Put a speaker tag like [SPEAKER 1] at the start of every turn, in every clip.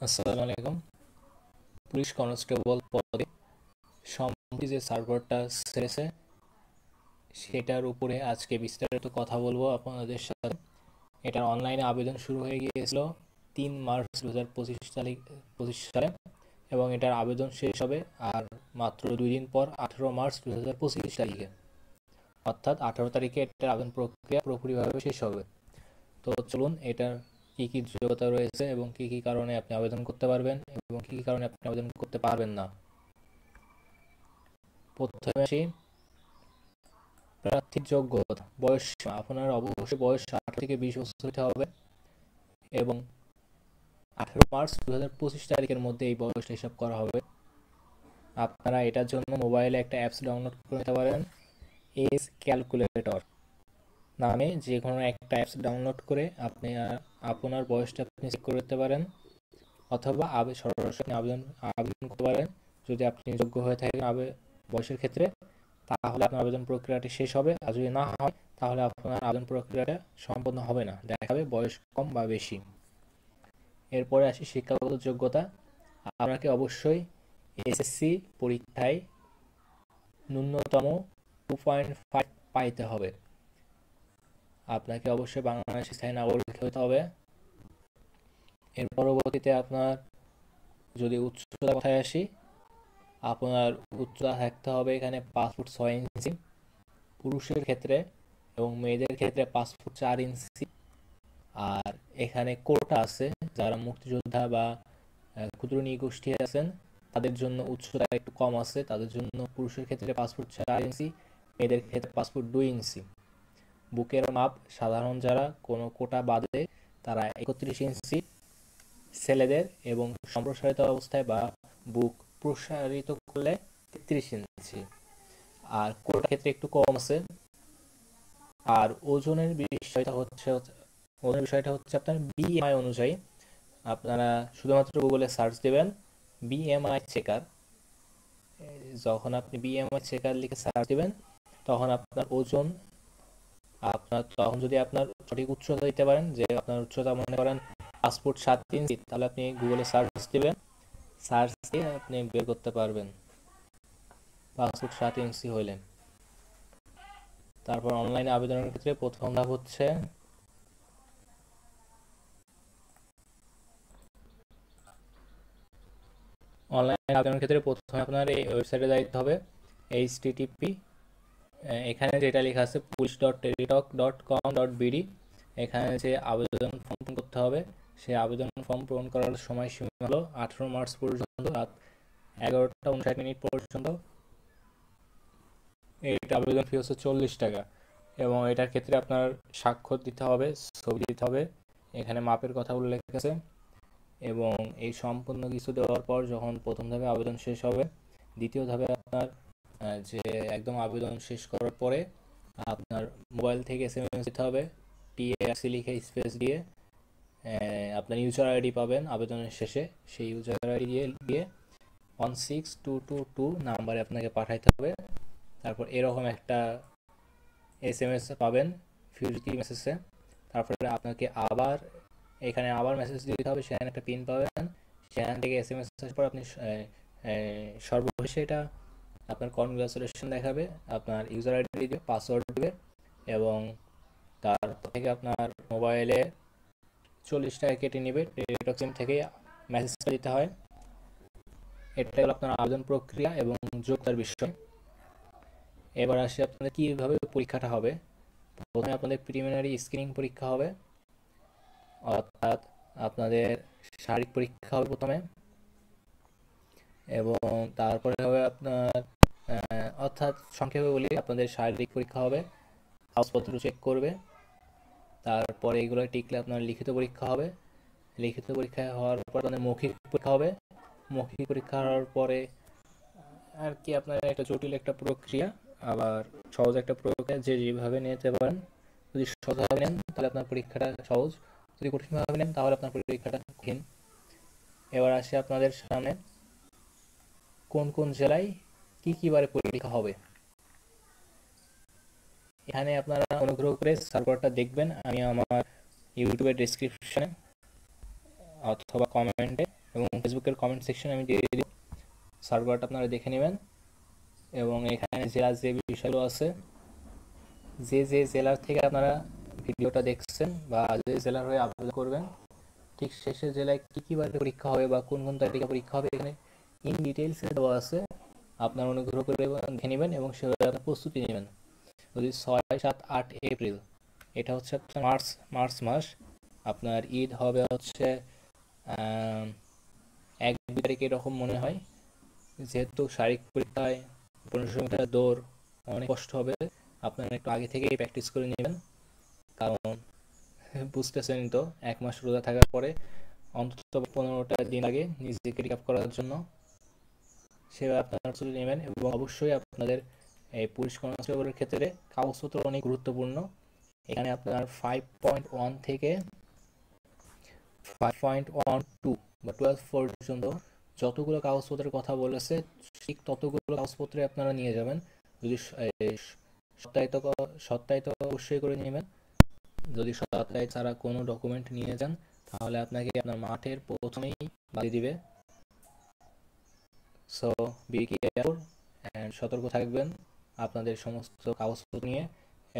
[SPEAKER 1] আসসালামু আলাইকুম। Police constable পদে সম্প্রতি যে সার্ভারটা ছেড়েছে সেটার উপরে আজকে বিস্তারিত কথা বলবো আপনাদের সাথে। এটার অনলাইনে আবেদন শুরু হয়ে গিয়েছিল 3 মার্চ 2025 সালে এবং এটার আবেদন শেষ হবে আর মাত্র 2 দিন পর 18 মার্চ 2025 তারিখে, অর্থাৎ 18 তারিখে এটার আবেদন প্রক্রিয়া পুরোপুরিভাবে শেষ হবে। তো চলুন এটার কি কি যোগ্যতা রয়েছে এবং কি কি কারণে আপনি আবেদন করতে পারবেন এবং কি কি কারণে আপনি আবেদন করতে পারবেন না। প্রথমে আসি প্রার্থীর যোগ্যতা। বয়স সীমা, আপনার অবশ্যই বয়স 18 থেকে 20 বছর হতে হবে এবং 18 মার্চ 2025 তারিখের মধ্যে এই বয়সটা হিসাব করা হবে। আপনারা এটার জন্য মোবাইলে একটা অ্যাপস ডাউনলোড করে নিতে পারেন, এজ ক্যালকুলেটর নামে। যে কোনো একটা অ্যাপস ডাউনলোড করে আপনি আপনার বয়সটা আপনি চেক করে দিতে পারেন, অথবা সরাসরি আবেদন আবেদন করতে পারেন। যদি আপনি যোগ্য হয়ে থাকেন বয়সের ক্ষেত্রে, তাহলে আপনার আবেদন প্রক্রিয়াটি শেষ হবে, আর যদি না হয় তাহলে আপনার আবেদন প্রক্রিয়াটা সম্পন্ন হবে না, দেখাবে বয়স কম বা বেশি। এরপরে আসি শিক্ষাগত যোগ্যতা। আপনাকে অবশ্যই এসএসসি পরীক্ষায় ন্যূনতম 2.5 পাইতে হবে। আপনাকে অবশ্যই বাংলাদেশের স্থায়ী নাগরিক হতে হবে। এর পরবর্তীতে আপনার যদি উচ্চতার কথায় আসি, আপনার উচ্চতা থাকতে হবে এখানে 5 ফুট 6 ইঞ্চি পুরুষের ক্ষেত্রে, এবং মেয়েদের ক্ষেত্রে 5 ফুট 4 ইঞ্চি। আর এখানে কোটা আছে, যারা মুক্তিযোদ্ধা বা ক্ষুদ্র নৃগোষ্ঠী আছেন তাদের জন্য উচ্চতা একটু কম আছে, তাদের জন্য পুরুষের ক্ষেত্রে 5 ফুট 4 ইঞ্চি, মেয়েদের ক্ষেত্রে 5 ফুট 2 ইঞ্চি। বুকের মাপ সাধারণ যারা কোনো কোটা বাদে তারা 31 ইঞ্চি ছেলেদের, এবং সম্প্রসারিত অবস্থায় বা বুক প্রসারিত করলে 33 ইঞ্চি। আর কোটার ক্ষেত্রে একটু কম আছে। আর ওজনের বিষয়টা হচ্ছে আপনার বিএমআই অনুযায়ী। আপনারা শুধুমাত্র গুগলে সার্চ দেবেন বিএমআই চেকার। যখন আপনি বিএমআই চেকার লিখে সার্চ দিবেন তখন আপনার ওজন, তখন যদি আপনার সঠিক উচ্চতা দিতে পারেন, যে আপনার উচ্চতা মনে করেন 5 ফুট 7 ইঞ্চি, তাহলে আপনি গুগলে সার্চ দিবেন, সার্চ দিয়ে আপনি বের করতে পারবেন 5 ফুট 7 ইঞ্চি হইলে। তারপর অনলাইনে আবেদনের ক্ষেত্রে প্রথম ধাপ হচ্ছে অনলাইনে আবেদনের ক্ষেত্রে প্রথমে আপনার এই ওয়েবসাইটে যাইতে হবে, এইচটিটিপি, এখানে যেটা লেখা আছে police.teritok.com.bd। এখানে যে আবেদন ফর্ম পূরণ করতে হবে, সেই আবেদন ফর্ম পূরণ করার সময়সীমা হলো 18 মার্চ পর্যন্ত রাত 11টা 59 মিনিট পর্যন্ত। এইটা আবেদন ফি হচ্ছে 40 টাকা, এবং এটার ক্ষেত্রে আপনার স্বাক্ষর দিতে হবে, ছবি দিতে হবে, এখানে মাপের কথা উল্লেখ আছে। এবং এই সম্পূর্ণ কিছু দেওয়ার পর যখন প্রথম ধাপে আবেদন শেষ হবে, দ্বিতীয় ধাপে আপনার যে একদম আবেদন শেষ করার পরে আপনার মোবাইল থেকে এসএমএস দিতে হবে, টিএসসি লিখে স্পেস দিয়ে আপনার ইউজার আইডি পাবেন আবেদনের শেষে, সেই ইউজার আইডি দিয়ে 16222 নাম্বারে আপনাকে পাঠাইতে হবে। তারপর এরকম একটা এসএমএস পাবেন ফিউজিটি মেসেজে। তারপরে আপনাকে এখানে আবার মেসেজ দিতে হবে, সেখানে একটা পিন পাবেন, সেখান থেকে এসএমএস আসার পর আপনি সর্বশেষে এটা আপনার কনগ্রাচুলেশন দেখাবে, আপনার ইউজার আইডি দিবে, পাসওয়ার্ড দিবে, এবং তারপর থেকে আপনার মোবাইলে 40 টাকা কেটে নেবে। টেলিটক সিম থেকে মেসেজটা দিতে হয়। এটা হলো আপনার আবেদন প্রক্রিয়া এবং যোগ্যতার বিষয়। এবার আসি আপনাদের কীভাবে পরীক্ষাটা হবে। প্রথমে আপনাদের প্রিলিমিনারি স্ক্রিনিং পরীক্ষা হবে, অর্থাৎ আপনাদের শারীরিক পরীক্ষা হবে প্রথমে, এবং তারপরে হবে আপনার অর্থাৎ সংক্ষেপে বলি, আপনাদের শারীরিক পরীক্ষা হবে, কাগজপত্র চেক করবে। তারপরে এগুলো টিকলে আপনার লিখিত পরীক্ষা হবে। লিখিত পরীক্ষা হওয়ার পর আপনাদের মৌখিক পরীক্ষা হবে। মৌখিক পরীক্ষা হওয়ার পরে আর কি আপনার একটা জটিল একটা প্রক্রিয়া, আবার সহজ একটা প্রক্রিয়া, যে যেভাবে নিতে পারেন। যদি সহজভাবে নেন তাহলে আপনার পরীক্ষাটা সহজ, যদি কঠিনভাবে নেন তাহলে আপনার পরীক্ষাটা কঠিন। এবার আসি আপনাদের সামনে কোন কোন জেলায় কি কি বারে পরীক্ষা হবে। এখানে আপনারা অনুগ্রহ করে সার্ভারটা দেখবেন, আমি আমার ইউটিউবের ডেসক্রিপশনে অথবা কমেন্টে এবং ফেসবুকের কমেন্ট সেকশনে আমি দিয়ে দিই, সার্ভারটা আপনারা দেখে নেবেন। এবং এখানে জেলার যে বিষয়গুলো আছে, যে যে জেলার থেকে আপনারা ভিডিওটা দেখছেন বা যে জেলার হয়ে আবেদন করবেন, ঠিক শেষে জেলায় কী কী বারে পরীক্ষা হবে বা কোন কোন তারিখে পরীক্ষা হবে এখানে ইন ডিটেলসে দেওয়া আছে। আপনার অনুগ্রহ করে দেখে নেবেন এবং সেভাবে আপনার প্রস্তুতি নেবেন। যদি 6, 7, 8 এপ্রিল, এটা হচ্ছে আপনার মার্চ মাস, আপনার ঈদ হবে হচ্ছে 1-2 তারিখ এরকম মনে হয়। যেহেতু শারীরিক পরীক্ষায় 1500 মিটার দৌড় অনেক কষ্ট হবে, আপনারা একটু আগে থেকেই প্র্যাকটিস করে নেবেন। কারণ বুঝতেছেনই তো, 1 মাস রোজা থাকার পরে অন্তত 15টা দিন আগে নিজেকে রিকাপ করার জন্য সেভাবে আপনারা প্রস্তুতি নেবেন। এবং অবশ্যই আপনাদের এই পুলিশ কনস্টেবলের ক্ষেত্রে কাগজপত্র অনেক গুরুত্বপূর্ণ। এখানে আপনার 5.1 থেকে 5.12 বা 12 পর্যন্ত যতগুলো কাগজপত্রের কথা বলেছে ঠিক ততগুলো কাগজপত্রে আপনারা নিয়ে যাবেন। যদি সত্যায়িত সত্যায়িত অবশ্যই করে নেবেন। যদি সত্যায়িত ছাড়া কোনো ডকুমেন্ট নিয়ে যান তাহলে আপনাকে আপনার মাঠের প্রথমেই বাড়ি দিবে। সো বি কেয়ারফুল অ্যান্ড সতর্ক থাকবেন আপনাদের সমস্ত কাগজপত্র নিয়ে।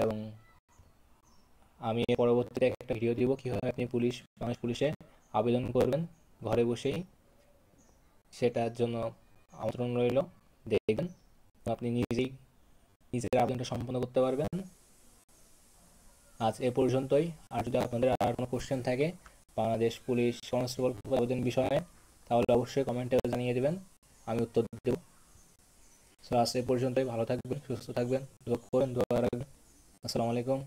[SPEAKER 1] এবং আমি পরবর্তীতে একটা ভিডিও দিব কীভাবে আপনি বাংলাদেশ পুলিশে আবেদন করবেন ঘরে বসেই, সেটার জন্য আমন্ত্রণ রইল, দেখবেন আপনি নিজের আবেদনটা সম্পন্ন করতে পারবেন। আজ এ পর্যন্তই। আর যদি আপনাদের আর কোনো কোশ্চেন থাকে বাংলাদেশ পুলিশ কনস্টেবল আবেদন বিষয়ে তাহলে অবশ্যই কমেন্টে জানিয়ে দেবেন, আমি উত্তর দেব। সো আজ এ পর্যন্তই। ভালো থাকবেন, সুস্থ থাকবেন, দোয়া রাখবেন। আসসালামু আলাইকুম।